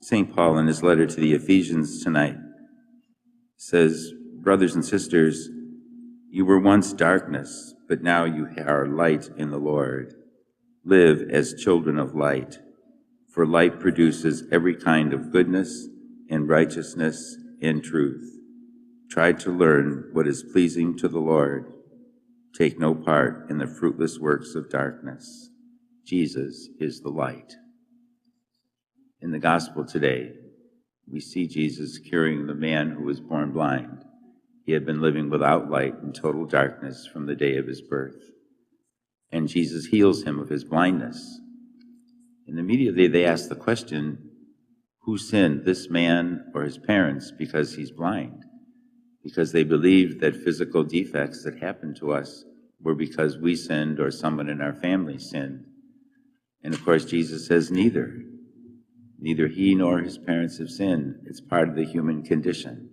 St. Paul, in his letter to the Ephesians tonight, says, "Brothers and sisters, you were once darkness, but now you are light in the Lord. Live as children of light, for light produces every kind of goodness and righteousness and truth. Try to learn what is pleasing to the Lord. Take no part in the fruitless works of darkness. Jesus is the light." In the gospel today, we see Jesus curing the man who was born blind. He had been living without light in total darkness from the day of his birth. And Jesus heals him of his blindness. And immediately they ask the question, who sinned, this man or his parents, because he's blind? Because they believed that physical defects that happened to us were because we sinned or someone in our family sinned. And of course, Jesus says neither. Neither he nor his parents have sinned. It's part of the human condition.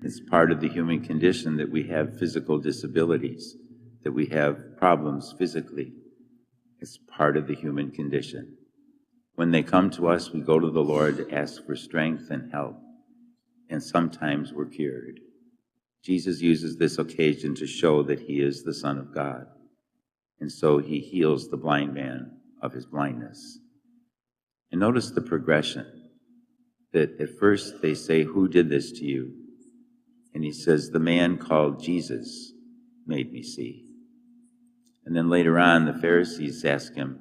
It's part of the human condition that we have physical disabilities, that we have problems physically. It's part of the human condition. When they come to us, we go to the Lord to ask for strength and help, and sometimes we're cured. Jesus uses this occasion to show that he is the Son of God, and so he heals the blind man of his blindness. And notice the progression, that at first they say, "Who did this to you?" And he says, "The man called Jesus made me see." And then later on, the Pharisees ask him,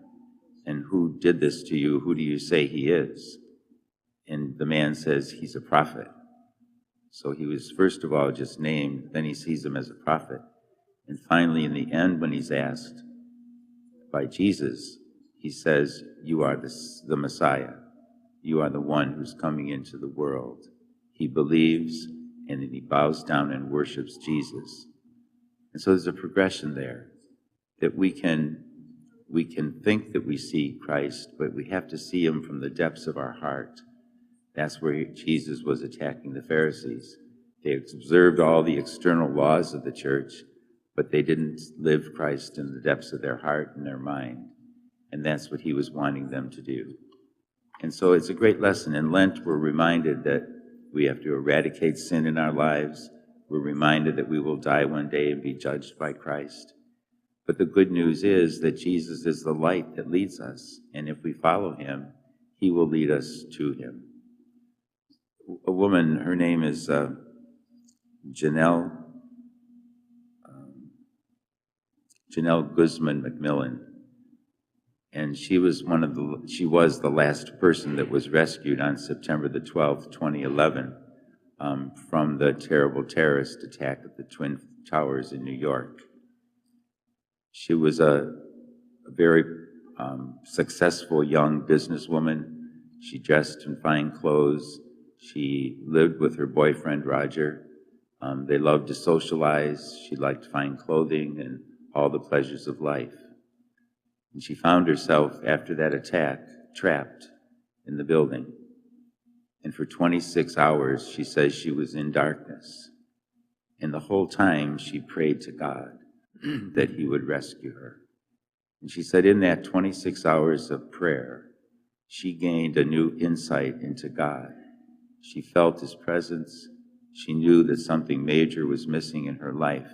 "And who did this to you? Who do you say he is?" And the man says, "He's a prophet." So he was first of all just named, then he sees him as a prophet. And finally, in the end, when he's asked by Jesus, he says, "You are the Messiah. You are the one who's coming into the world." He believes, and then he bows down and worships Jesus. And so there's a progression there, that we can think that we see Christ, but we have to see him from the depths of our heart. That's where Jesus was attacking the Pharisees. They observed all the external laws of the church, but they didn't live Christ in the depths of their heart and their mind. And that's what he was wanting them to do. And so it's a great lesson. In Lent, we're reminded that we have to eradicate sin in our lives. We're reminded that we will die one day and be judged by Christ. But the good news is that Jesus is the light that leads us. And if we follow him, he will lead us to him. A woman, her name is Janelle Guzman McMillan. And she was the last person that was rescued on September the 12th, 2011, from the terrible terrorist attack at the Twin Towers in New York. She was a very successful young businesswoman. She dressed in fine clothes. She lived with her boyfriend, Roger. They loved to socialize. She liked fine clothing and all the pleasures of life. And she found herself, after that attack, trapped in the building. And for 26 hours, she says she was in darkness. And the whole time, she prayed to God that he would rescue her. And she said in that 26 hours of prayer, she gained a new insight into God. She felt his presence. She knew that something major was missing in her life,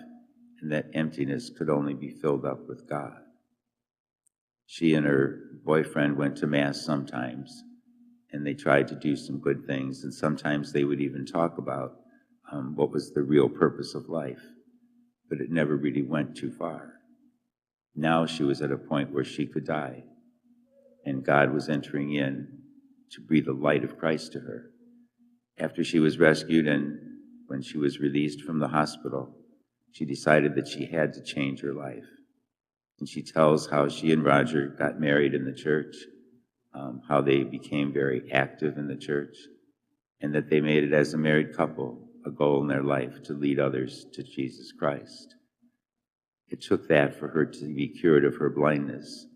and that emptiness could only be filled up with God. She and her boyfriend went to Mass sometimes, and they tried to do some good things, and sometimes they would even talk about what was the real purpose of life, but it never really went too far. Now she was at a point where she could die, and God was entering in to breathe the light of Christ to her. After she was rescued and when she was released from the hospital, she decided that she had to change her life. And she tells how she and Roger got married in the church, how they became very active in the church, and that they made it as a married couple a goal in their life to lead others to Jesus Christ. It took that for her to be cured of her blindness,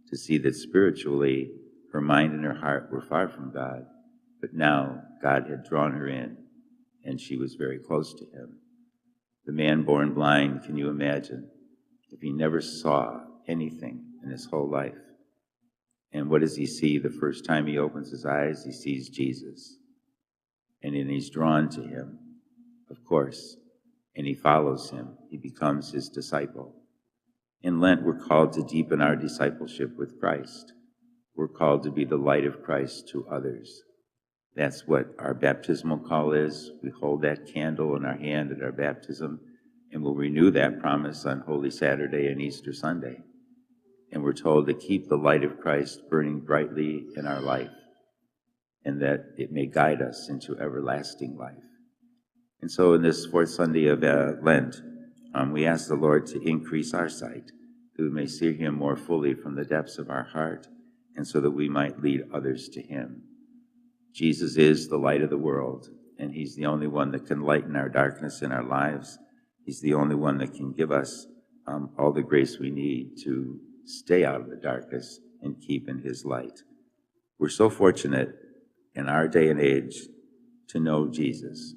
to see that spiritually her mind and her heart were far from God, but now God had drawn her in, and she was very close to him. The man born blind, can you imagine? If he never saw anything in his whole life, And what does he see the first time he opens his eyes? He sees Jesus. And then he's drawn to him, of course, and he follows him. He becomes his disciple. In Lent, we're called to deepen our discipleship with Christ. We're called to be the light of Christ to others. That's what our baptismal call is. We hold that candle in our hand at our baptism, and we'll renew that promise on Holy Saturday and Easter Sunday. And we're told to keep the light of Christ burning brightly in our life, and that it may guide us into everlasting life. And so in this fourth Sunday of Lent, we ask the Lord to increase our sight, that we may see him more fully from the depths of our heart, and so that we might lead others to him. Jesus is the light of the world, and he's the only one that can lighten our darkness in our lives. He's the only one that can give us all the grace we need to stay out of the darkness and keep in his light. We're so fortunate in our day and age to know Jesus.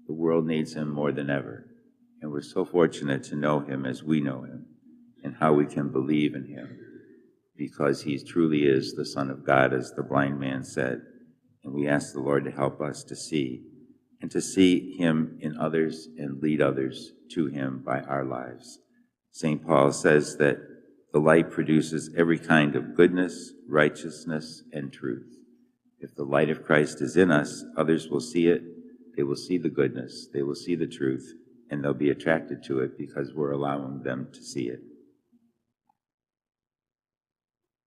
The world needs him more than ever, and we're so fortunate to know him as we know him and how we can believe in him, because he truly is the Son of God, as the blind man said. And we ask the Lord to help us to see him in others and lead others to him by our lives. St. Paul says that the light produces every kind of goodness, righteousness, and truth. If the light of Christ is in us, others will see it. They will see the goodness, they will see the truth, and they'll be attracted to it because we're allowing them to see it.